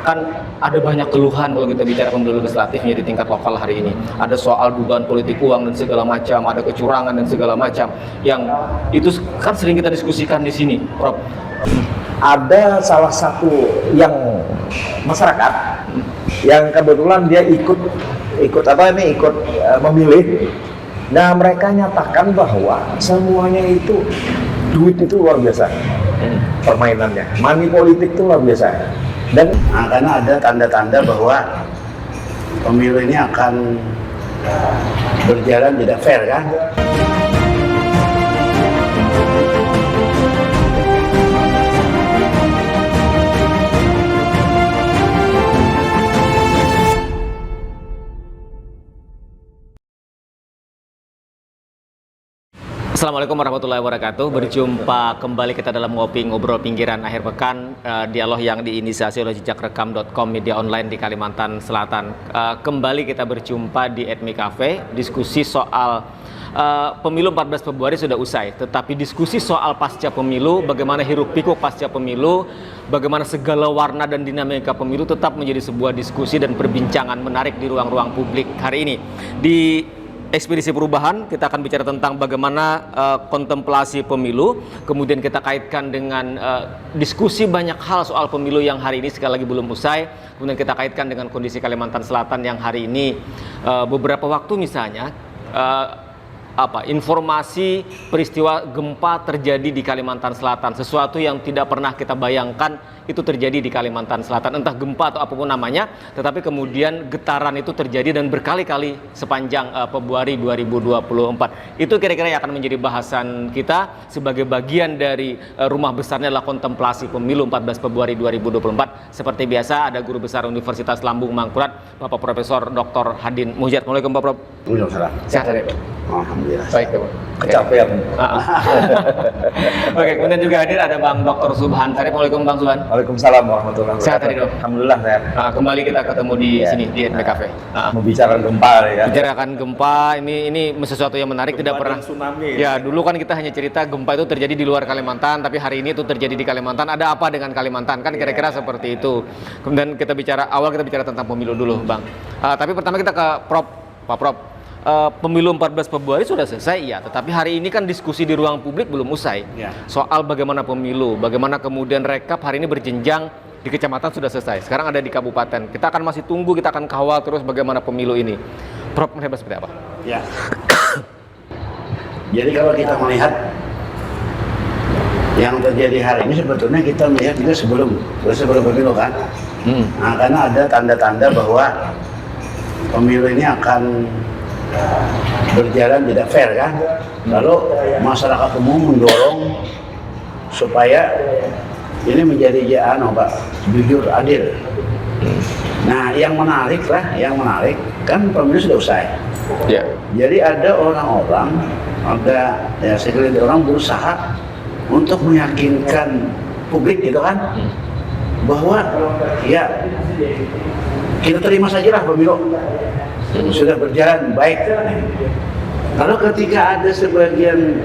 Kan ada banyak keluhan kalau kita bicara pemilu legislatifnya di tingkat lokal hari ini. Ada soal dugaan politik uang dan segala macam, ada kecurangan dan segala macam. Yang itu kan sering kita diskusikan di sini, Prof. Ada salah satu yang masyarakat yang kebetulan dia ikut memilih. Nah, mereka nyatakan bahwa semuanya itu duit itu luar biasa permainannya, money politik itu luar biasa. Dan karena ada tanda-tanda bahwa pemilu ini akan berjalan tidak fair kan. Assalamualaikum warahmatullahi wabarakatuh. Berjumpa kembali kita dalam ngobrol pinggiran akhir pekan, dialog yang diinisiasi oleh jejakrekam.com, media online di Kalimantan Selatan. Kembali kita berjumpa di Admi Cafe. Diskusi soal pemilu 14 Februari sudah usai, tetapi diskusi soal pasca pemilu, bagaimana hiruk pikuk pasca pemilu, bagaimana segala warna dan dinamika pemilu tetap menjadi sebuah diskusi dan perbincangan menarik di ruang-ruang publik hari ini. Di Ekspedisi Perubahan kita akan bicara tentang bagaimana kontemplasi pemilu, kemudian kita kaitkan dengan diskusi banyak hal soal pemilu yang hari ini sekali lagi belum usai, kemudian kita kaitkan dengan kondisi Kalimantan Selatan yang hari ini beberapa waktu misalnya informasi peristiwa gempa terjadi di Kalimantan Selatan, sesuatu yang tidak pernah kita bayangkan itu terjadi di Kalimantan Selatan, entah gempa atau apapun namanya, tetapi kemudian getaran itu terjadi dan berkali-kali sepanjang Februari 2024. Itu kira-kira yang akan menjadi bahasan kita sebagai bagian dari rumah besarnya adalah kontemplasi pemilu 14 Februari 2024. Seperti biasa ada Guru Besar Universitas Lambung Mangkurat, Bapak Profesor Dr. Hadin Muhjad. Assalamualaikum Pak Prof. Waalaikumsalam. Sehat ya, Pak? Alhamdulillah. Baik, Pak. kecapean. Oke, kemudian juga hadir ada Bang Dr. Subhan. Assalamualaikum Bang Subhan. Waalaikumsalam warahmatullahi wabarakatuh. Sehat tadi, Dok? Alhamdulillah sehat. Kembali kita ketemu di sini di Admi Cafe. Membicarakan gempa ya. Bicarakan gempa, ini sesuatu yang menarik, tidak pernah tsunami. Ya, dulu kan kita hanya cerita gempa itu terjadi di luar Kalimantan, tapi hari ini itu terjadi di Kalimantan. Ada apa dengan Kalimantan? Kan kira-kira seperti itu. Kemudian kita bicara tentang pemilu dulu, Bang. Tapi pertama kita ke Pak Prof. Pemilu 14 Februari sudah selesai, ya, tetapi hari ini kan diskusi di ruang publik belum usai. Ya. Soal bagaimana pemilu, bagaimana kemudian rekap hari ini berjenjang di kecamatan sudah selesai. Sekarang ada di kabupaten. Kita akan masih tunggu, kita akan kawal terus bagaimana pemilu ini. Prof, melihat seperti apa? Ya. Jadi kalau kita melihat yang terjadi hari ini, sebetulnya kita melihat juga sebelum pemilu kan. Nah, karena ada tanda-tanda bahwa pemilu ini akan berjalan tidak fair kan. Lalu masyarakat umum mendorong supaya ini menjadi Pak, jujur, adil. Nah, yang menarik kan pemilu sudah usai. Ya. Jadi ada orang-orang, segelintir orang berusaha untuk meyakinkan publik gitu kan, bahwa ya kita terima sajalah pemilu sudah berjalan baik. Lalu ketika ada sebagian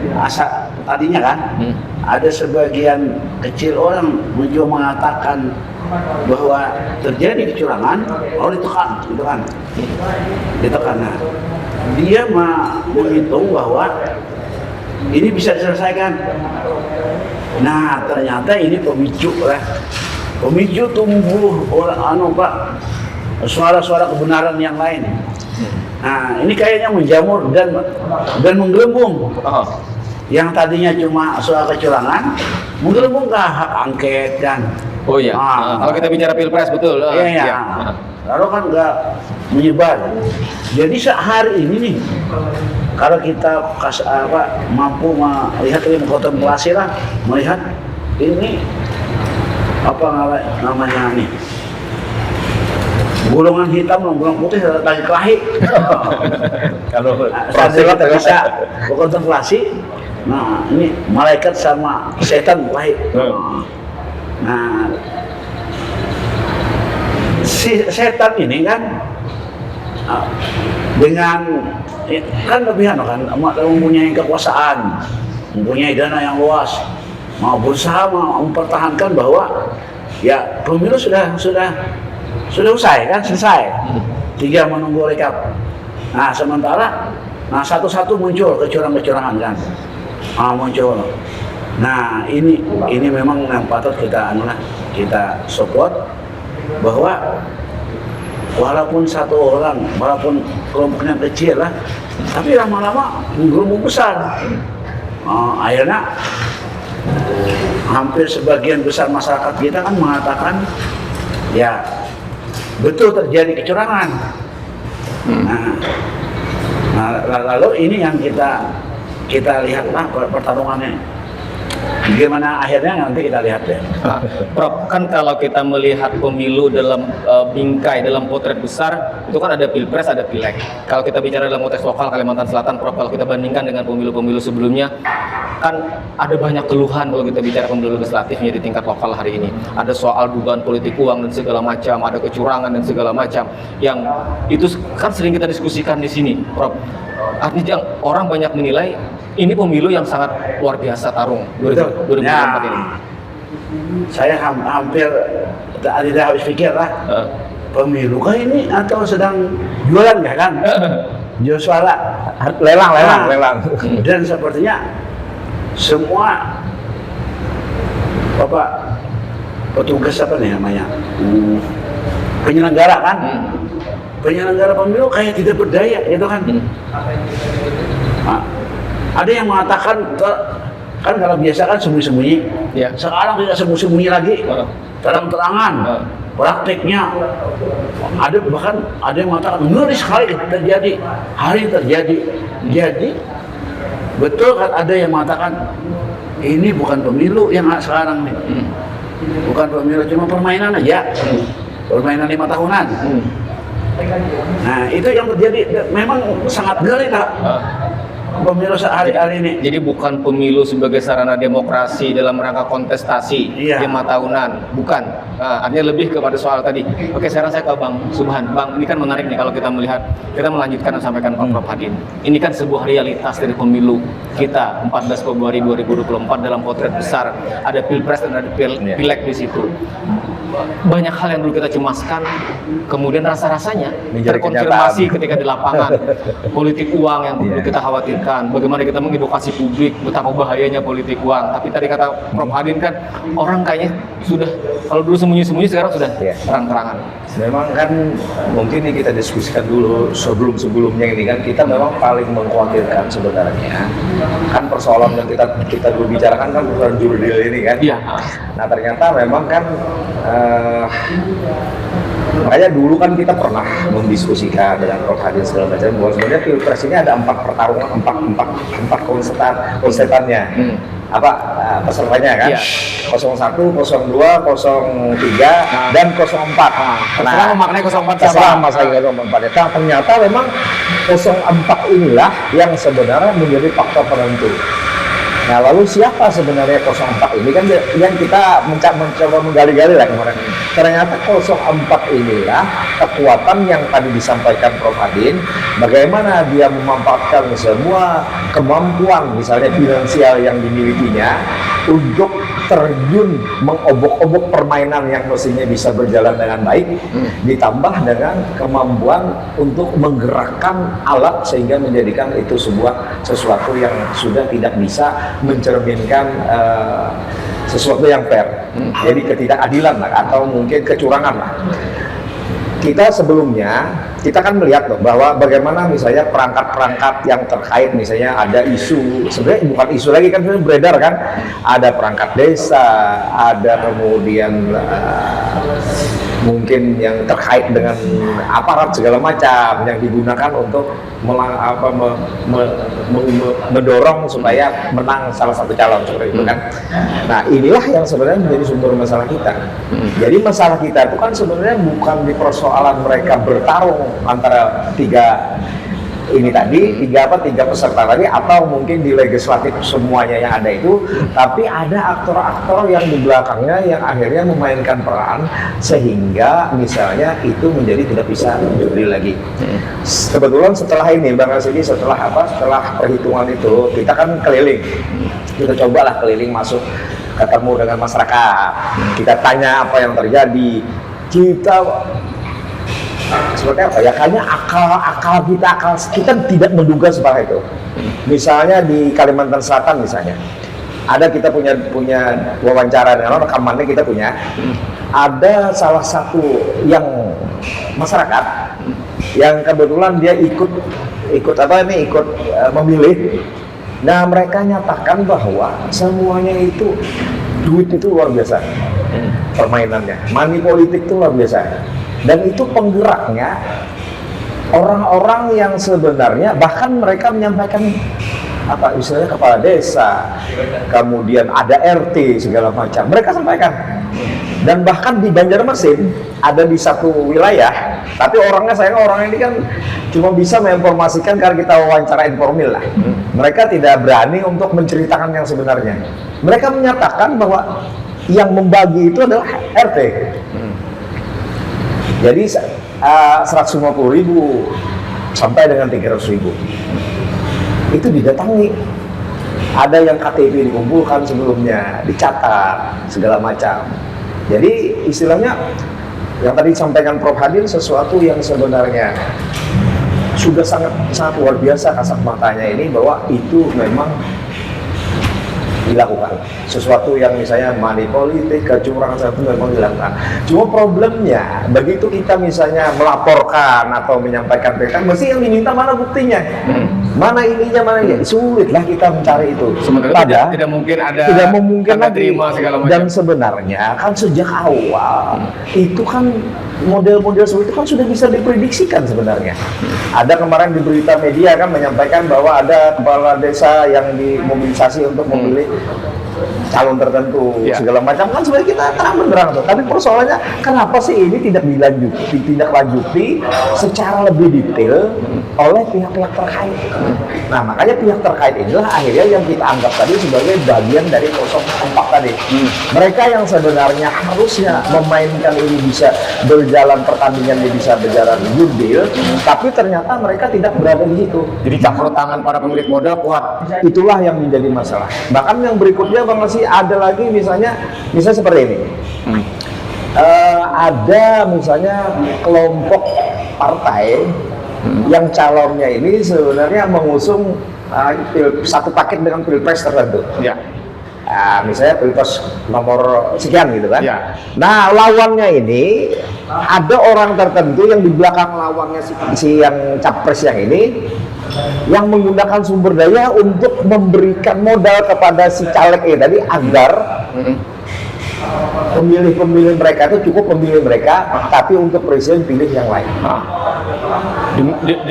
tadinya kan, ada sebagian kecil orang mencoba mengatakan bahwa terjadi kecurangan, lalu ditekan. Nah, dia menghitung bahwa ini bisa diselesaikan. Nah, ternyata ini pemicu tumbuh suara-suara kebenaran yang lain. Nah, ini kayaknya menjamur dan menggelembung. Yang tadinya cuma soal kecurangan, menggelembung ke hak angket kan. Oh iya. Kalau kita bicara pilpres betul. Iya. Lalu kan nggak menyebar. Jadi sehari ini nih, kalau kita mampu melihat ini kontemplasi lah, melihat ini apa namanya nih, golongan hitam dan golongan putih lagi kelahi. Kalau kita bisa berkontemplasi. Nah, ini malaikat sama setan kelahi. Nah, si setan ini kan dengan kan lebihan kan, mempunyai kekuasaan, mempunyai dana yang luas, mau berusaha mempertahankan bahwa ya pemilu sudah sudah usai kan, selesai. 3 menunggu rekap. Nah sementara, satu-satu muncul kecurangan-kecurangan kan, muncul. Nah ini memang yang patut kita support, bahwa walaupun satu orang, walaupun kelompoknya kecil lah, tapi lama-lama menggerumbung besar. Akhirnya hampir sebagian besar masyarakat kita kan mengatakan ya betul terjadi kecurangan. Lalu ini yang kita lihatlah pertarungannya. Gimana akhirnya nanti kita lihat deh. Prof, kan kalau kita melihat pemilu dalam bingkai, dalam potret besar, itu kan ada pilpres, ada pileg. Kalau kita bicara dalam konteks lokal Kalimantan Selatan, Prof, kalau kita bandingkan dengan pemilu-pemilu sebelumnya, kan ada banyak keluhan kalau kita bicara pemilu legislatifnya di tingkat lokal hari ini. Ada soal dugaan politik uang dan segala macam, ada kecurangan dan segala macam, yang itu kan sering kita diskusikan di sini, Prof. Artinya orang banyak menilai ini pemilu yang sangat luar biasa tarung 2024 ini. Saya hampir tidak habis pikir lah. Pemilu kah ini atau sedang jualan nggak kan? Jual suara, lelang. Dan sepertinya semua petugas apa nih namanya, penyelenggara kan, penyelenggara pemilu kayak tidak berdaya gitu kan. Ada yang mengatakan kan kalau biasa kan sembunyi-sembunyi, sekarang tidak sembunyi-sembunyi lagi, terang-terangan. Prakteknya bahkan ada yang mengatakan ngeri sekali terjadi, hari terjadi. Jadi betul kan ada yang mengatakan ini bukan pemilu yang sekarang nih, bukan pemilu, cuma permainan aja, permainan 5 tahunan. Nah itu yang terjadi, memang sangat geli tak pemilu hari ini. Jadi bukan pemilu sebagai sarana demokrasi dalam rangka kontestasi 5 tahunan, bukan. Artinya lebih kepada soal tadi. Oke, sekarang saya ke Bang Subhan. Bang, ini kan menarik nih kalau kita melihat, kita melanjutkan yang sampaikan Pak Prof Hadin. Ini kan sebuah realitas dari pemilu kita 14 Februari 2024 dalam potret besar. Ada pilpres dan ada pileg di situ. Banyak hal yang dulu kita cemaskan, kemudian rasa-rasanya terkonfirmasi ketika di lapangan. Politik uang yang dulu kita khawatirkan, bagaimana kita mengedukasi publik betapa bahayanya politik uang. Tapi tadi kata Prof Hadin kan, orang kayaknya sudah, kalau dulu sembunyi-sembunyi sekarang sudah terang-terangan. Memang kan mungkin ini kita diskusikan dulu sebelum-sebelumnya ini kan, kita memang paling mengkhawatirkan sebenarnya kan persoalan yang kita dulu bicarakan kan bukan jurdil ini kan. Nah ternyata memang kan makanya dulu kan kita pernah mendiskusikan dengan Prof Hadin segala macam bahwa sebenarnya pilpres ini ada 4 pertarungan, 4 konsetannya. Pesertanya kan? 01, 02, 03, dan 04. Terserah memaknai 04 terserah masalah 04. Ternyata memang 04 inilah yang sebenarnya menjadi faktor penentu. Nah lalu siapa sebenarnya 04 ini kan yang kita mencoba menggali-gali lah kemarin. Ternyata 04 inilah kekuatan yang tadi disampaikan Prof Hadin, bagaimana dia memanfaatkan semua kemampuan misalnya finansial yang dimilikinya untuk terjun mengobok-obok permainan yang mestinya bisa berjalan dengan baik, ditambah dengan kemampuan untuk menggerakkan alat sehingga menjadikan itu sesuatu yang sudah tidak bisa mencerminkan sesuatu yang fair. Jadi ketidakadilan lah, atau mungkin kecurangan lah. Kita sebelumnya, kita kan melihat loh bahwa bagaimana misalnya perangkat-perangkat yang terkait, misalnya ada isu, sebenarnya bukan isu lagi kan, sebenarnya beredar kan, ada perangkat desa, ada kemudian mungkin yang terkait dengan aparat segala macam yang digunakan untuk mendorong supaya menang salah satu calon seperti itu kan. Nah inilah yang sebenarnya menjadi sumber masalah kita. Jadi masalah kita itu kan sebenarnya bukan di persoalan mereka bertarung antara tiga peserta tadi, atau mungkin di legislatif semuanya yang ada itu, tapi ada aktor-aktor yang di belakangnya yang akhirnya memainkan peran sehingga misalnya itu menjadi tidak bisa berdiri lagi. Kebetulan setelah ini Bang Rasidi, setelah perhitungan itu kita kan keliling, kita cobalah keliling masuk, ketemu dengan masyarakat, kita tanya apa yang terjadi, kita seperti apa ya, kayaknya akal kita tidak menduga seperti itu. Misalnya di Kalimantan Selatan misalnya, ada kita punya wawancara dengan orang, rekamannya kita punya. Ada salah satu yang masyarakat yang kebetulan dia ikut memilih. Nah, mereka nyatakan bahwa semuanya itu duit itu luar biasa, permainannya, money politik itu luar biasa, dan itu penggeraknya orang-orang yang sebenarnya bahkan mereka menyampaikan apa istilahnya kepala desa, kemudian ada RT segala macam, mereka sampaikan. Dan bahkan di Banjarmasin ada di satu wilayah, tapi orangnya ini kan cuma bisa menginformasikan karena kita wawancara informal lah. Mereka tidak berani untuk menceritakan yang sebenarnya. Mereka menyatakan bahwa yang membagi itu adalah RT. Jadi 150.000 sampai dengan 300.000 itu didatangi. Ada yang KTP dikumpulkan sebelumnya, dicatat segala macam. Jadi istilahnya yang tadi disampaikan Prof Hadin, sesuatu yang sebenarnya sudah sangat luar biasa kasat matanya ini, bahwa itu memang dilakukan. Sesuatu yang misalnya money politik, kecurangan itu memang dilakukan. Cuma problemnya, begitu kita misalnya melaporkan atau menyampaikan berita, mesti yang diminta mana buktinya, mana ininya, mana ini. Sulitlah kita mencari itu. Sementara tidak mungkin ada tanda terima segala macam. Dan sebenarnya kan sejak awal itu kan model-model seperti itu kan sudah bisa diprediksikan sebenarnya. Ada kemarin di berita media kan menyampaikan bahwa ada kepala desa yang dimobilisasi untuk memilih calon tertentu segala macam, kan sebenarnya kita terang benderang tuh. Tapi persoalannya kenapa sih ini tidak dilanjuti secara lebih detail oleh pihak-pihak terkait. Nah, makanya pihak terkait inilah akhirnya yang kita anggap tadi sebagai bagian dari 04 tadi. Mereka yang sebenarnya harusnya memainkan ini bisa berjalan, pertandingan ini bisa berjalan good deal, tapi ternyata mereka tidak berada di situ. Jadi campur tangan para pemilik modal kuat. Itulah yang menjadi masalah. Bahkan yang berikutnya Bang Nasi, ada lagi misalnya seperti ini. Ada misalnya kelompok partai yang calonnya ini sebenarnya mengusung satu paket dengan pilpres tertentu. Ya. Misalnya pilpres nomor sekian gitu kan. Ya. Nah, lawannya ini ada orang tertentu yang di belakang lawannya si yang capres yang ini, yang menggunakan sumber daya untuk memberikan modal kepada si caleg ini tadi agar pemilih-pemilih mereka itu cukup pemilih mereka, tapi untuk presiden pilih yang lain.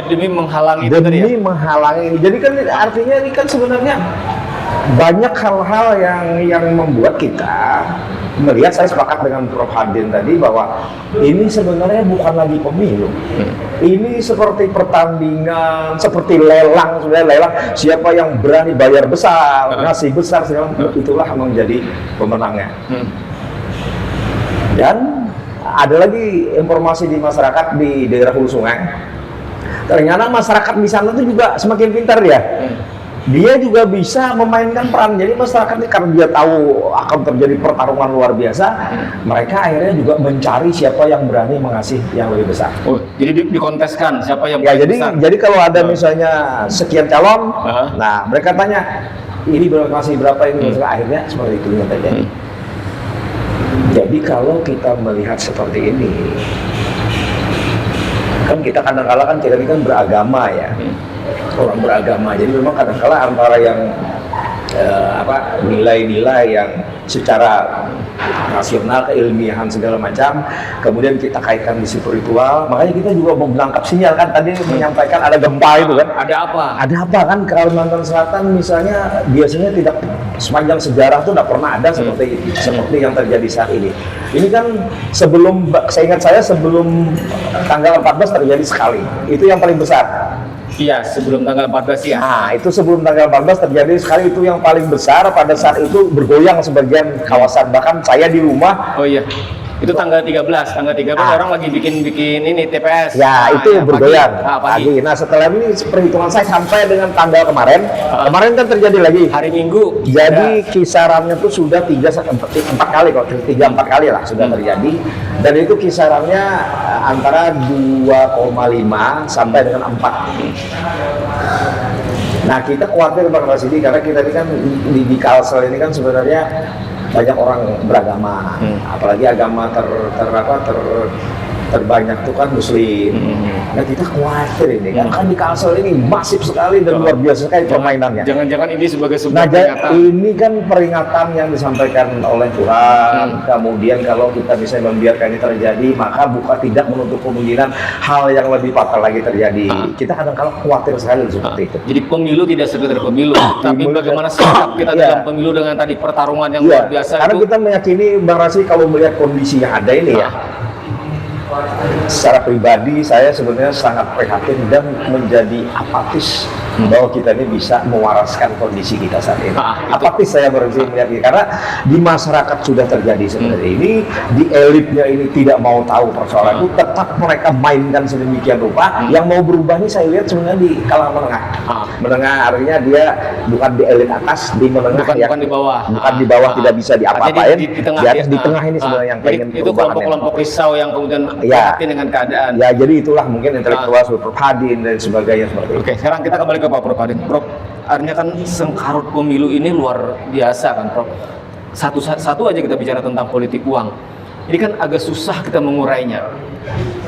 Demi menghalangi itu tadi ya? Demi menghalangi. Jadi kan artinya ini kan sebenarnya banyak hal-hal yang membuat kita melihat, saya sepakat dengan Prof Hadin tadi bahwa ini sebenarnya bukan lagi pemilu. Ini seperti pertandingan, seperti lelang, sebenarnya lelang siapa yang berani bayar besar, ngasih besar segala itulah menjadi pemenangnya. Dan ada lagi informasi di masyarakat di daerah Hulu Sungai. Ternyata masyarakat di sana itu juga semakin pintar dia. Dia juga bisa memainkan peran. Jadi masyarakat ini karena dia tahu akan terjadi pertarungan luar biasa, mereka akhirnya juga mencari siapa yang berani mengasih yang lebih besar. Oh, jadi dikonteskan siapa yang ya, besar. Jadi kalau ada misalnya sekian calon, nah mereka tanya ini kasih berapa ini, akhirnya seperti itu yang terjadi. Jadi kalau kita melihat seperti ini, kan kita kadang-kala kan kita ini kan beragama ya. Orang beragama, jadi memang kadang-kala antara yang nilai-nilai yang secara rasional, keilmiahan segala macam, kemudian kita kaitkan di spiritual, makanya kita juga mau menangkap sinyal kan, tadi menyampaikan ada gempa itu kan, ada apa kan, Kalimantan Selatan misalnya biasanya tidak sepanjang sejarah itu tidak pernah ada seperti yang terjadi saat ini. Ini kan sebelum tanggal 14 terjadi sekali, itu yang paling besar. Iya, sebelum tanggal 14 ya. Nah, itu sebelum tanggal 14 terjadi sekali, itu yang paling besar. Pada saat itu bergoyang sebagian kawasan. Bahkan saya di rumah, Itu tanggal 13 orang lagi bikin ini TPS. Ya, itu ya, bergoyang pagi. Nah, setelah ini perhitungan saya sampai dengan tanggal kemarin. Kemarin kan terjadi lagi Hari Minggu. jadi kisarannya tuh sudah 4 kali kok, 3-4 kali lah sudah terjadi, dan itu kisarannya antara 2,5 sampai dengan 4. Nah, kita khawatir Bang Rasidi karena kita ini kan di Kalsel ini kan sebenarnya banyak orang beragama, apalagi agama terbanyak itu kan Muslim. Nah, kita khawatir ini kan di Kalsel ini masif sekali dan luar biasa sekali permainannya. Jangan-jangan ini sebagai sebuah Nah, peringatan. ini kan peringatan yang disampaikan oleh Tuhan. Kemudian kalau kita bisa membiarkan ini terjadi, maka bukan tidak menutup kemungkinan hal yang lebih fatal lagi terjadi. Kita kadang-kadang khawatir sekali seperti itu. Jadi pemilu tidak sekedar pemilu, tapi bagaimana sikap kita dalam pemilu dengan tadi pertarungan yang luar biasa karena itu. kita meyakini Bang Rasi kalau melihat kondisi yang ada ini ya, secara pribadi saya sebenarnya sangat prihatin dan menjadi apatis bahwa kita ini bisa mewaraskan kondisi kita saat ini. Apatis saya berarti melihat ini karena di masyarakat sudah terjadi sebenarnya ini, di elitnya ini tidak mau tahu persoalan itu, tetap mereka mainkan sedemikian rupa. Yang mau berubah ini saya lihat sebenarnya di kalangan menengah. Menengah artinya dia bukan di elit atas, di menengah Bukan ya. di bawah. Bukan di bawah tidak bisa diapa-apain. Di tengah, di tengah ini sebenarnya yang jadi pengen itu kelompok-kelompok risau yang kemudian prihatin dengan keadaan. Ya, jadi itulah mungkin intelektual seperti Prof. Hadin dan sebagainya seperti itu. Oke, sekarang kita kembali ke Pak Prof. Hadin. Prof, artinya kan sengkarut pemilu ini luar biasa kan, Prof. Satu aja kita bicara tentang politik uang. Ini kan agak susah kita mengurainya.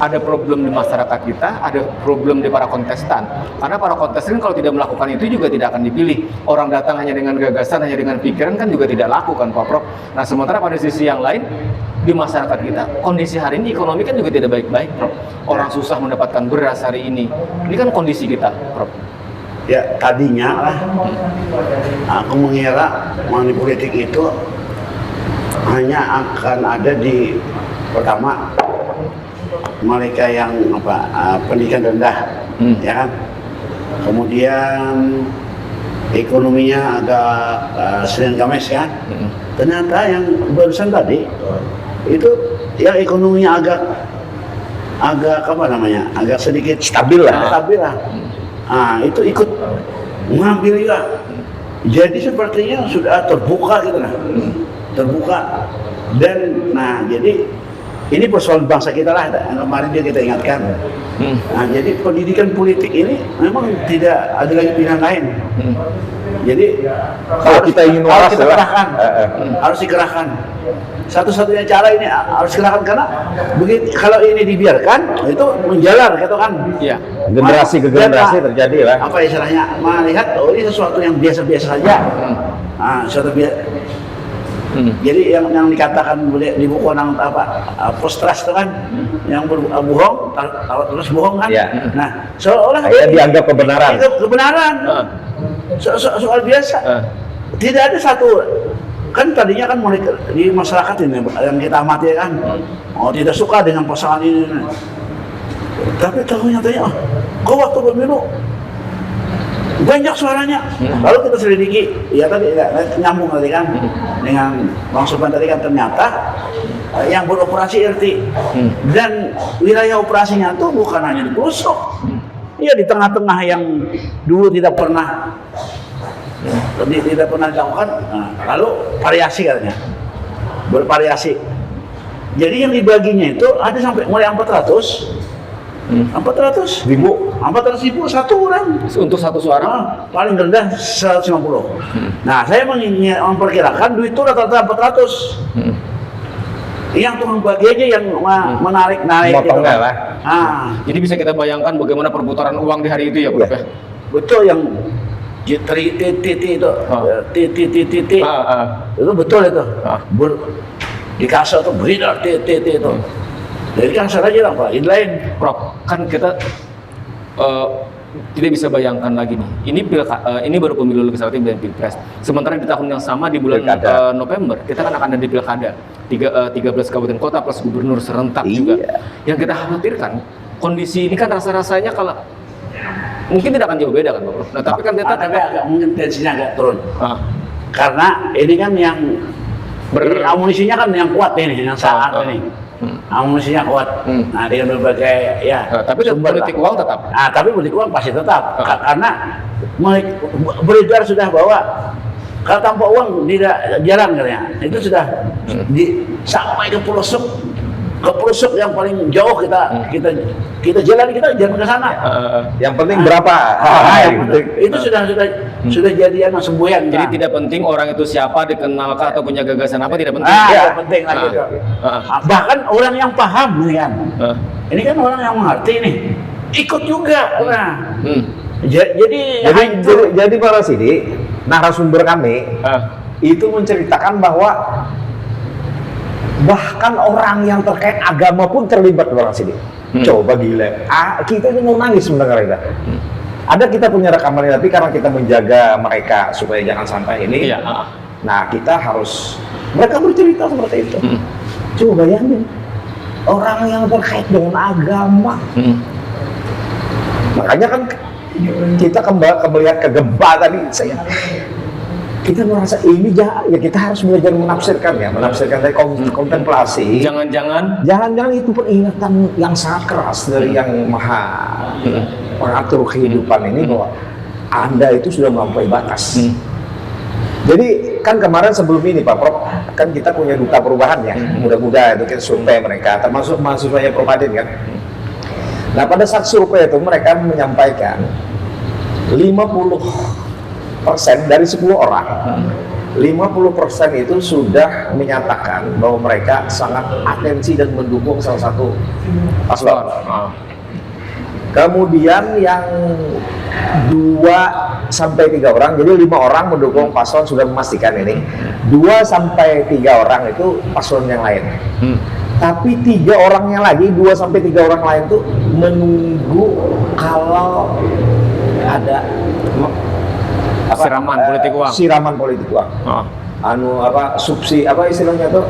Ada problem di masyarakat kita, ada problem di para kontestan. Karena para kontestan kalau tidak melakukan itu juga tidak akan dipilih. Orang datang hanya dengan gagasan, hanya dengan pikiran kan juga tidak laku kan, Pak Prof. Nah, sementara pada sisi yang lain, di masyarakat kita, kondisi hari ini ekonomi kan juga tidak baik-baik, Prof. Orang susah mendapatkan beras hari ini. Ini kan kondisi kita, Prof. Ya, tadinya lah aku mengira money politik itu hanya akan ada di pertama mereka yang pendidikan rendah, ya kan. Kemudian ekonominya agak Senin Kamis kan. Ternyata yang barusan tadi itu yang ekonominya agak agak sedikit stabil lah. Nah, itu ikut mengambil juga. Jadi sepertinya sudah terbuka gitu lah. Terbuka. Dan nah, jadi ini persoalan bangsa kita lah, yang kemarin dia kita ingatkan. Nah, jadi pendidikan politik ini memang tidak ada lagi pilihan lain. Jadi Kalau kita ingin waras kita kerahkan, harus dikerahkan. Satu-satunya cara ini harus dikerahkan karena begitu kalau ini dibiarkan itu menjalar gitu kan. Iya. Generasi ke generasi terjadi lah. Apa istilahnya? Melihat ini sesuatu yang biasa-biasa saja. Nah, sesuatu biasa. Jadi yang dikatakan di buku post-trust itu kan yang bohong, terus bohong kan. Ya. Nah, seolah-olah dianggap kebenaran. Kebenaran. Soal biasa. Tidak ada satu kan tadinya kan di masyarakat ini yang kita amati kan, tidak suka dengan pasangan ini. Tapi ternyata kok waktu pemilu banyak suaranya. Lalu kita selidiki, ya tadi nyambung tadi kan dengan Bang Subhan tadi kan ternyata yang beroperasi RT dan wilayah operasinya itu bukan hanya di pelosok, ya di tengah-tengah yang dulu tidak pernah dilakukan. Lalu variasi katanya, bervariasi. Jadi yang dibaginya itu ada sampai mulai 400 ribu satu orang Untuk satu suara. paling rendah 150. Nah, saya memperkirakan duit itu rata-rata 400. Yang tukang bagi aja yang menarik gitu. Lah. Jadi bisa kita bayangkan bagaimana perputaran uang di hari itu ya, Prof. Ya? Betul yang titik itu, titik itu betul itu. Di kasar tuh beredar titik itu. Jadi kasar aja lah Pak, ini lain. Prof, kan kita tidak bisa bayangkan lagi nih. Ini baru pemilu legislatif dan pilpres. Sementara di tahun yang sama di bulan November kita kan akan ada di pilkada 13 kabupaten kota plus gubernur serentak juga. Yang kita khawatirkan kondisi ini kan rasa-rasanya kalau mungkin tidak akan jauh beda kan, Pak Prof. Nah, tapi kan kita agak mungkin tensinya agak turun. Ah. Karena ini kan yang Jadi amunisinya kan yang kuat ini, yang saat ini. Amunisinya kuat. Nah, dengan berbagai Tapi sumber politik lah. uang tetap. Nah, tapi politik uang pasti tetap. Karena beredar sudah bahwa kalau tanpa uang tidak jalan katanya. Itu sudah sampai ke pelosok yang paling jauh kita jalan ke sana. Yang penting berapa? Itu sudah jadi anak semboyan. Jadi tidak penting orang itu siapa, dikenalkah atau punya gagasan apa, tidak penting. Tidak penting lagi. Bahkan orang yang paham nih kan. Ini kan orang yang mengerti nih. Ikut juga. Nah. Jadi Pak Rasidi, narasumber kami itu menceritakan bahwa bahkan orang yang terkait agama pun terlibat Pak Rasidi. Coba gila. Kita ini mau nangis mendengar itu. Ada kita punya rekaman tapi karena kita menjaga mereka supaya jangan sampai ini. Nah, kita harus mereka bercerita seperti itu. Coba bayangin orang yang terkait dengan agama. Makanya kan kita kembali melihat ke gempa tadi, kita merasa ini ya kita harus belajar menafsirkan dari kontemplasi. Jangan-jangan itu peringatan yang sangat keras dari yang maha pengatur kehidupan ini bahwa Anda itu sudah melampaui batas. Jadi kan kemarin sebelum ini Pak Prof, kan kita punya duta perubahan ya, muda-muda itu kita survei mereka, termasuk mahasiswanya Prof Adin kan. Nah pada saat survei itu mereka menyampaikan 50% dari 10 orang, 50% itu sudah menyatakan bahwa mereka sangat atensi dan mendukung salah satu paslon. Kemudian yang 2 sampai 3 orang, jadi 5 orang mendukung paslon sudah memastikan ini. 2 sampai 3 orang itu paslon yang lain. Tapi 3 orangnya lagi, 2 sampai 3 orang lain itu menunggu kalau ada siraman politik uang. Subsidi apa istilahnya tuh,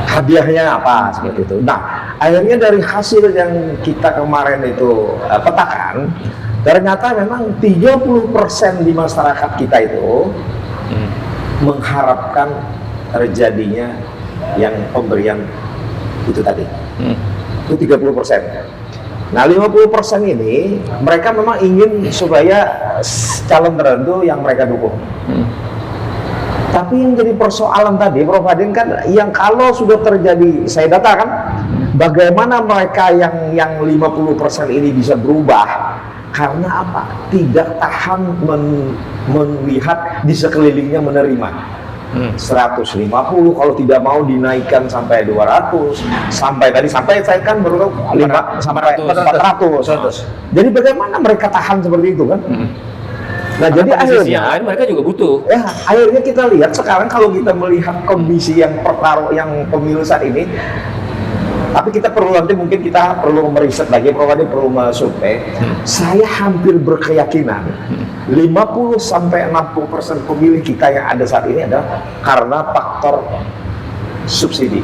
hadiahnya apa seperti itu. Nah, akhirnya dari hasil yang kita kemarin itu petakan, ternyata memang 30% di masyarakat kita itu mengharapkan terjadinya yang pemberian itu tadi. Itu 30%. Nah 50% ini mereka memang ingin supaya calon tertentu yang mereka dukung. Tapi yang jadi persoalan tadi Prof Adin kan, yang kalau sudah terjadi, saya data kan, bagaimana mereka yang 50% ini bisa berubah karena apa? Tidak tahan melihat di sekelilingnya menerima. 150, kalau tidak mau dinaikkan sampai 200, sampai saya kan baru tahu 5 sampai 400. Jadi bagaimana mereka tahan seperti itu kan? Nah, jadi akhirnya yang lain mereka juga butuh. Akhirnya kita lihat sekarang kalau kita melihat kondisi yang pemilu saat ini, tapi kita perlu nanti mungkin kita perlu meriset lagi, perlu survei. Saya hampir berkeyakinan 50-60% pemilih kita yang ada saat ini adalah karena faktor subsidi.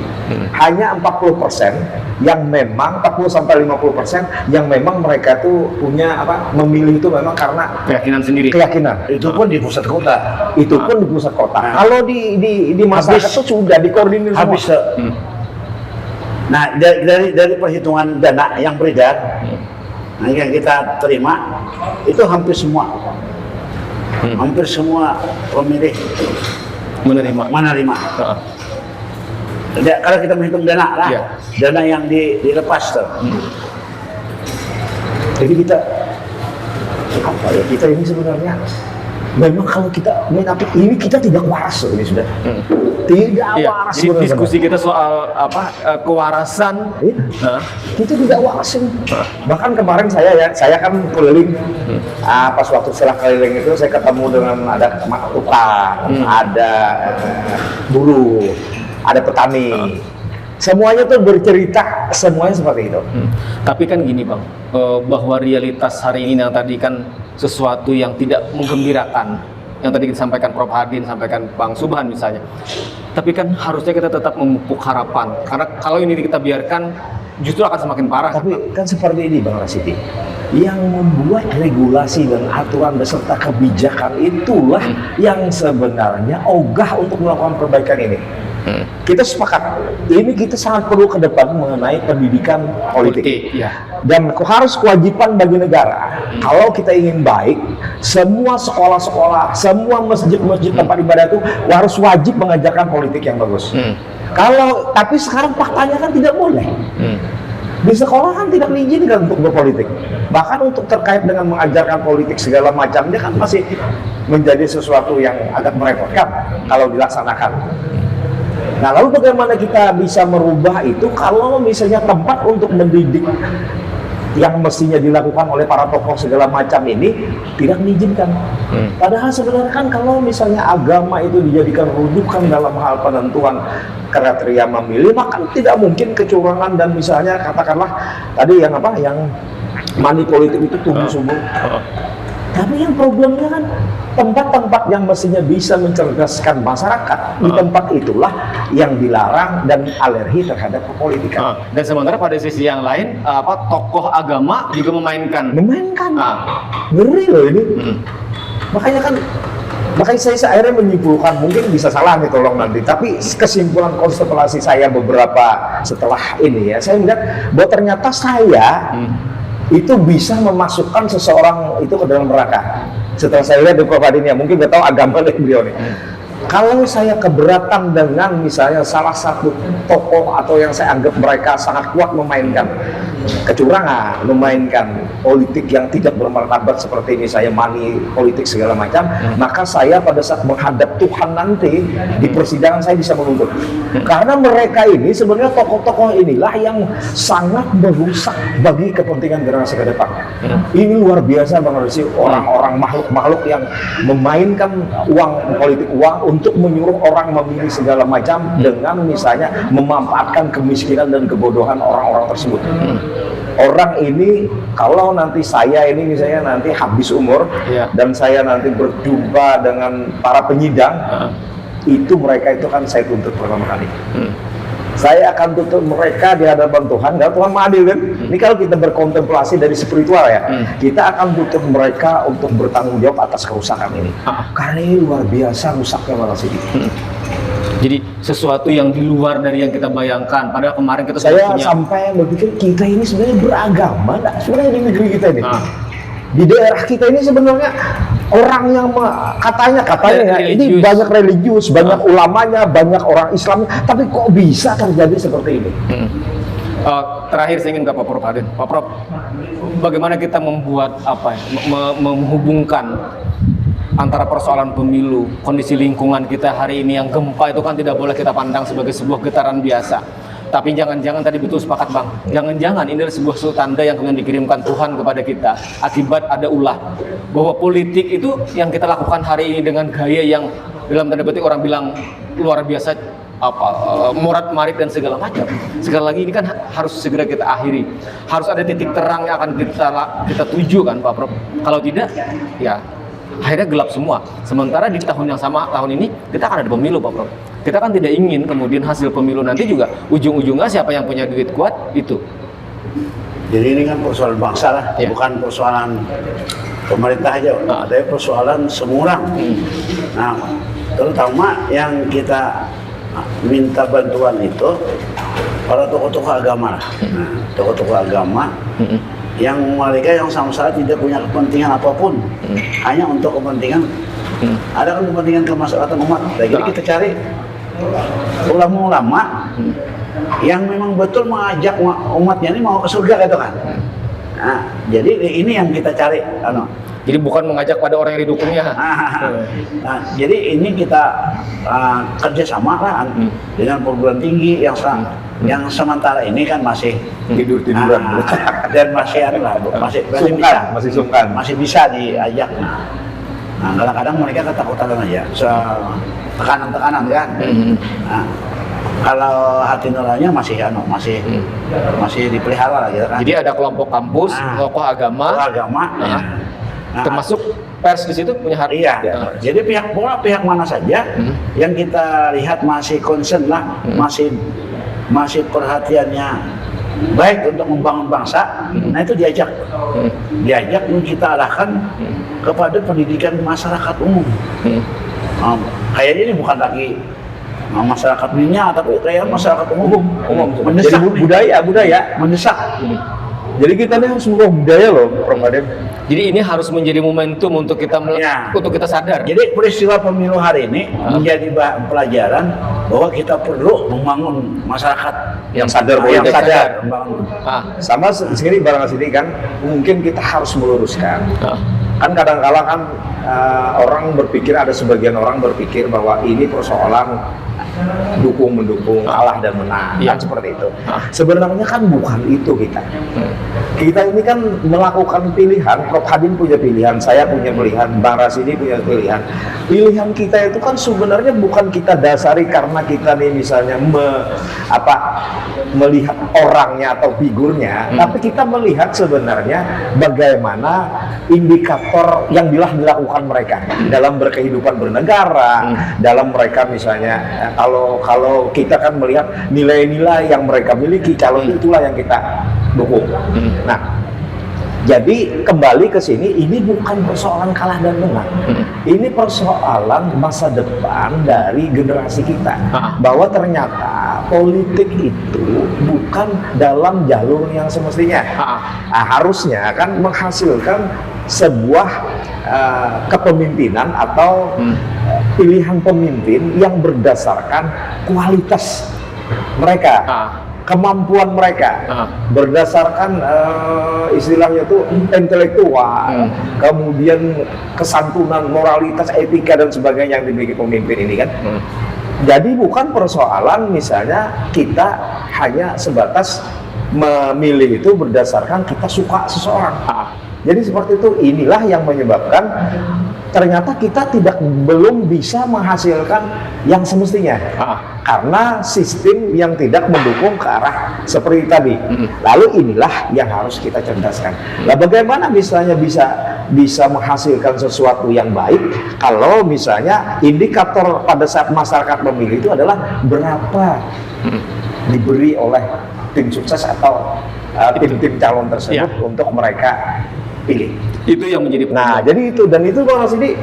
Hanya 40% yang memang 40-50% yang memang mereka tuh punya memilih itu memang karena keyakinan sendiri. Itu pun di pusat kota. Kalau di masyarakat itu sudah dikoordinir semua. Nah, dari perhitungan dana yang beredar, yang kita terima itu hampir semua pemilih menerima. Kalau kita menghitung dana lah, dana yang dilepas tuh. Jadi kita ini sebenarnya memang kalau kita ini kita tidak waras ini sudah. Tidak waras. Jadi diskusi kita soal kewarasan. Kita tidak waras ini. Bahkan kemarin saya kan keliling. Pas waktu setelah keliling itu saya ketemu dengan ada utang, ada buruh, ada petani. Semuanya tuh bercerita, semuanya seperti itu. Tapi kan gini Bang, bahwa realitas hari ini yang tadi kan sesuatu yang tidak menggembirakan, yang tadi disampaikan Prof Hadin, sampaikan Bang Subhan misalnya. Tapi kan harusnya kita tetap memupuk harapan, karena kalau ini kita biarkan justru akan semakin parah. Tapi kan seperti ini Bang Rasidi, yang membuat regulasi dan aturan beserta kebijakan itulah yang sebenarnya ogah untuk melakukan perbaikan ini. Kita sepakat, ini kita sangat perlu ke depan mengenai pendidikan politik. Ya. Dan harus kewajiban bagi negara, kalau kita ingin baik, semua sekolah-sekolah, semua masjid-masjid tempat ibadah itu harus wajib mengajarkan politik yang bagus. Tapi sekarang faktanya kan tidak boleh. Di sekolah kan tidak diizinkan untuk berpolitik. Bahkan untuk terkait dengan mengajarkan politik segala macamnya kan masih menjadi sesuatu yang agak merepotkan kalau dilaksanakan. Nah, lalu bagaimana kita bisa merubah itu kalau misalnya tempat untuk mendidik yang mestinya dilakukan oleh para tokoh segala macam ini tidak diizinkan. Padahal sebenarnya kan kalau misalnya agama itu dijadikan rujukan dalam hal penentuan kriteria memilih, maka tidak mungkin kecurangan dan misalnya katakanlah tadi yang money politik itu tumbuh subur. Tapi yang problemnya kan tempat-tempat yang mestinya bisa mencerdaskan masyarakat, di tempat itulah yang dilarang dan alergi terhadap kepolitikan. Dan sementara pada sisi yang lain, tokoh agama juga memainkan. Ngeri loh ini. Makanya saya akhirnya menyimpulkan, mungkin bisa salah nih, tolong nanti, tapi kesimpulan konstelasi saya beberapa setelah ini ya, saya melihat bahwa ternyata saya itu bisa memasukkan seseorang itu ke dalam neraka. Setelah saya lihat di Prof. Adin ya, mungkin nggak tahu agama dari beliau nih. Kalau saya keberatan dengan misalnya salah satu tokoh atau yang saya anggap mereka sangat kuat memainkan kecurangan, memainkan politik yang tidak bermartabat seperti ini, saya money politik segala macam, maka saya pada saat menghadap Tuhan nanti di persidangan saya bisa menuntut. Karena mereka ini sebenarnya tokoh-tokoh inilah yang sangat merusak bagi kepentingan generasi ke depan. Ini luar biasa banget sih, orang-orang makhluk-makhluk yang memainkan politik uang untuk menyuruh orang memilih segala macam dengan misalnya memanfaatkan kemiskinan dan kebodohan orang-orang tersebut. Orang ini, kalau nanti saya ini misalnya nanti habis umur dan saya nanti berjumpa dengan para penyidang, itu mereka itu kan saya tuntut pertama kali. Saya akan tuntut mereka di hadapan Tuhan, dan Tuhan adil kan? Ini kalau kita berkontemplasi dari spiritual ya, kita akan tuntut mereka untuk bertanggung jawab atas kerusakan ini. Karena ini luar biasa rusaknya manusia ini. Jadi sesuatu yang di luar dari yang kita bayangkan. Padahal kemarin kita saya punya... sampai berpikir kita ini sebenarnya beragama, sebenarnya di negeri kita ini, di daerah kita ini sebenarnya orang yang katanya ini banyak religius, banyak ulamanya, banyak orang Islam, tapi kok bisa terjadi seperti ini? Terakhir saya ingin ke Pak Prof. Adin. Pak Prof, bagaimana kita membuat menghubungkan antara persoalan pemilu, kondisi lingkungan kita hari ini yang gempa itu kan tidak boleh kita pandang sebagai sebuah getaran biasa. Tapi jangan-jangan tadi betul sepakat Bang, jangan-jangan ini adalah sebuah suatu tanda yang kemudian dikirimkan Tuhan kepada kita akibat ada ulah bahwa politik itu yang kita lakukan hari ini dengan gaya yang dalam tanda petik orang bilang luar biasa, morat marit dan segala macam. Sekali lagi ini kan harus segera kita akhiri, harus ada titik terang yang akan kita tuju kan Pak Prof. Kalau tidak ya akhirnya gelap semua. Sementara di tahun yang sama, tahun ini kita akan ada pemilu Pak Prof. Kita kan tidak ingin kemudian hasil pemilu nanti juga ujung-ujungnya siapa yang punya duit kuat itu. Jadi ini kan persoalan bangsa lah, bukan persoalan pemerintah aja, ada persoalan semua orang. Nah, terutama yang kita minta bantuan itu para tokoh-tokoh agama lah. Nah, tokoh-tokoh agama yang mereka yang sama sekali tidak punya kepentingan apapun, hanya untuk kepentingan ada kepentingan kemaslahatan umat. Jadi kita cari ulama-ulama yang memang betul mengajak umatnya ini mau ke surga gitu kan. Nah, jadi ini yang kita cari. Jadi bukan mengajak pada orang yang didukungnya. Nah, jadi ini kita kerjasama lah dengan perguruan tinggi yang sementara ini kan masih tidur-tiduran dan masih masih bisa diajak. Nah, kadang-kadang mereka ketakutan aja, tekanan-tekanan kan. Nah, kalau hati nuraninya masih dipelihara lah gitu kan. Jadi ada kelompok kampus, tokoh agama, termasuk pers di situ punya hak. Iya. Jadi pihak mana saja yang kita lihat masih concern lah, masih perhatiannya baik untuk membangun bangsa, nah itu diajak kita arahkan kepada pendidikan masyarakat umum. Kayaknya ini bukan lagi masyarakat minyak, tapi kayak masyarakat umum Jadi mendesak, budaya. mendesak. Jadi kita ini harus mengubah budaya loh, Prof. Adem. Jadi ini harus menjadi momentum untuk kita Ya. untuk kita sadar. Jadi peristiwa pemilu hari ini menjadi pelajaran bahwa kita perlu membangun masyarakat Yang sadar yang politik. sadar. Membangun. Sama sini barang sini kan, mungkin kita harus meluruskan. Kan kadang-kala kan orang berpikir, ada sebagian orang berpikir bahwa ini persoalan mendukung, kalah dan menang, kan seperti itu. Sebenarnya kan bukan itu kita. Kita ini kan melakukan pilihan, Prof. Hadin punya pilihan, saya punya pilihan, Bang Rasidi punya pilihan. Pilihan kita itu kan sebenarnya bukan kita dasari karena kita nih misalnya melihat orangnya atau figurnya, tapi kita melihat sebenarnya bagaimana indikator yang dilakukan mereka dalam berkehidupan bernegara, dalam mereka misalnya kalau kita kan melihat nilai-nilai yang mereka miliki, calon itulah yang kita dukung. Nah, jadi kembali ke sini, ini bukan persoalan kalah dan menang. Ini persoalan masa depan dari generasi kita. Bahwa ternyata politik itu bukan dalam jalur yang semestinya. Harusnya kan menghasilkan sebuah kepemimpinan atau pilihan pemimpin yang berdasarkan kualitas mereka. Kemampuan mereka berdasarkan istilahnya itu intelektual, kemudian kesantunan, moralitas, etika dan sebagainya yang dimiliki pemimpin ini kan. Jadi bukan persoalan misalnya kita hanya sebatas memilih itu berdasarkan kita suka seseorang. Jadi seperti itu, inilah yang menyebabkan ternyata kita belum bisa menghasilkan yang semestinya karena sistem yang tidak mendukung ke arah seperti tadi. Lalu inilah yang harus kita cerdaskan. Nah, bagaimana misalnya bisa menghasilkan sesuatu yang baik kalau misalnya indikator pada saat masyarakat memilih itu adalah berapa diberi oleh tim sukses atau tim-tim calon tersebut untuk mereka pilih. Itu yang menjadi jadi itu, dan itu Bang Rasidi,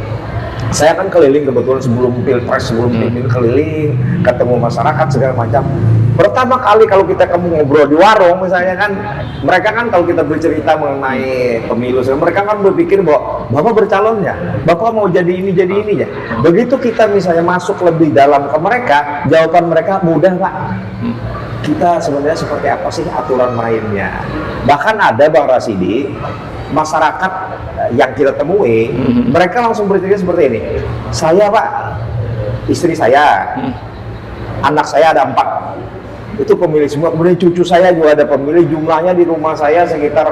saya kan keliling kebetulan sebelum pilpres, sebelum pemilu keliling, ketemu masyarakat segala macam. Pertama kali kalau kita ngobrol di warung misalnya kan, mereka kan kalau kita bercerita mengenai pemilu, mereka kan berpikir bahwa Bapak bercalonnya, Bapak mau jadi ini ya. Begitu kita misalnya masuk lebih dalam ke mereka, jawaban mereka mudah Pak. Kita sebenarnya seperti apa sih aturan mainnya? Bahkan ada Bang Rasidi, masyarakat yang kita temui, mereka langsung berpikir seperti ini. Saya Pak, istri saya, anak saya ada 4, itu pemilih semua. Kemudian cucu saya juga ada pemilih, jumlahnya di rumah saya sekitar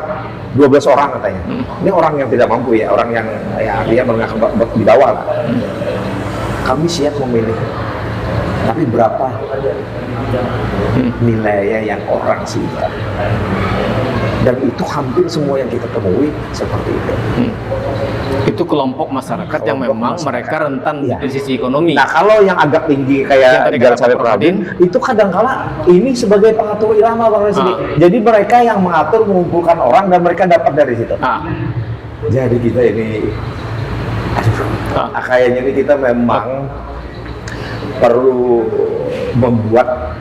12 orang katanya. Ini orang yang tidak mampu ya, orang yang dia menengah di bawah lah. Kami siap memilih, tapi berapa nilainya yang orang sih? Dan itu hampir semua yang kita temui seperti itu. Itu kelompok masyarakat yang memang mereka rentan dari sisi ekonomi. Nah, kalau yang agak tinggi kayak Jalsari Pradin, itu kadang-kala ini sebagai pengatur irama Bang Rasidi. Jadi mereka yang mengatur, mengumpulkan orang dan mereka dapat dari situ. Jadi kita ini, kayaknya ini kita memang perlu membuat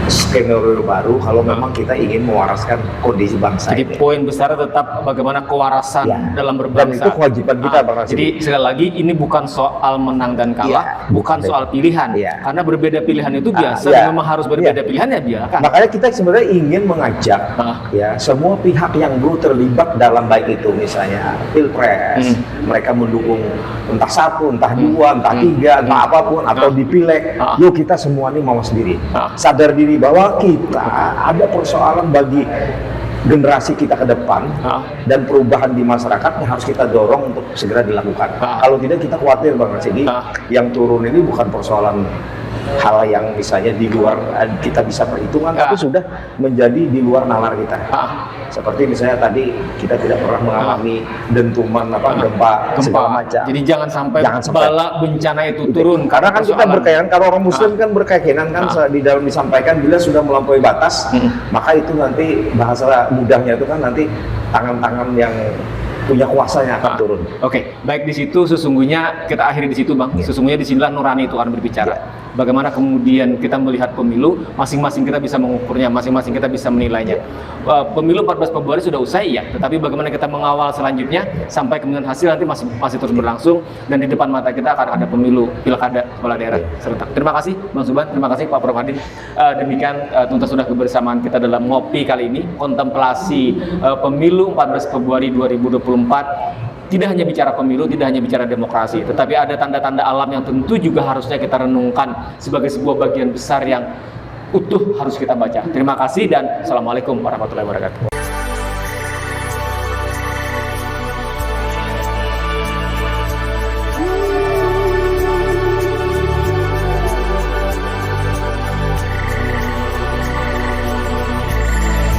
skenario baru kalau memang kita ingin mewaraskan kondisi bangsa. Jadi poin besar tetap bagaimana kewarasan dalam berbangsa. Dan itu kewajiban kita Bang Rasidi. Jadi sekali lagi ini bukan soal menang dan kalah, bukan soal pilihan. Karena berbeda pilihan itu biasa, memang harus berbeda pilihan ya biarkan. Makanya kita sebenarnya ingin mengajak semua pihak yang dulu terlibat dalam baik itu misalnya pilpres, mereka mendukung entah 1, entah 2, entah 3, entah apapun atau dipilih. Yuk kita semua ini mau sendiri. Sadar diri bahwa kita ada persoalan bagi generasi kita ke depan dan perubahan di masyarakat yang harus kita dorong untuk segera dilakukan. Kalau tidak kita khawatir Bang Rasidi, yang turun ini bukan persoalan hal yang misalnya di luar kita bisa perhitungan, tapi sudah menjadi di luar nalar kita. Seperti misalnya tadi kita tidak pernah mengalami dentuman gempa segala macam. Jadi jangan sampai bala bencana itu turun. Karena kan kita berkeyakinan, kalau orang Muslim kan berkeyakinan kan di dalam disampaikan bila sudah melampaui batas, maka itu nanti bahasa mudahnya itu kan nanti tangan-tangan yang punya kuasanya akan turun. Oke, baik di situ sesungguhnya kita akhiri di situ Bang. Sesungguhnya disinilah nurani itu akan berbicara. Bagaimana kemudian kita melihat pemilu, masing-masing kita bisa mengukurnya, masing-masing kita bisa menilainya. Pemilu 14 Februari sudah usai ya, tetapi bagaimana kita mengawal selanjutnya sampai kemudian hasil nanti masih terus berlangsung, dan di depan mata kita akan ada pemilu pilkada kepala daerah serentak. Terima kasih Bang Subhan, terima kasih Pak Prof Hadin. Demikian tuntas sudah kebersamaan kita dalam ngopi kali ini, kontemplasi pemilu 14 Februari 2024. Tidak hanya bicara pemilu, tidak hanya bicara demokrasi, tetapi ada tanda-tanda alam yang tentu juga harusnya kita renungkan sebagai sebuah bagian besar yang utuh harus kita baca. Terima kasih dan Assalamualaikum warahmatullahi wabarakatuh.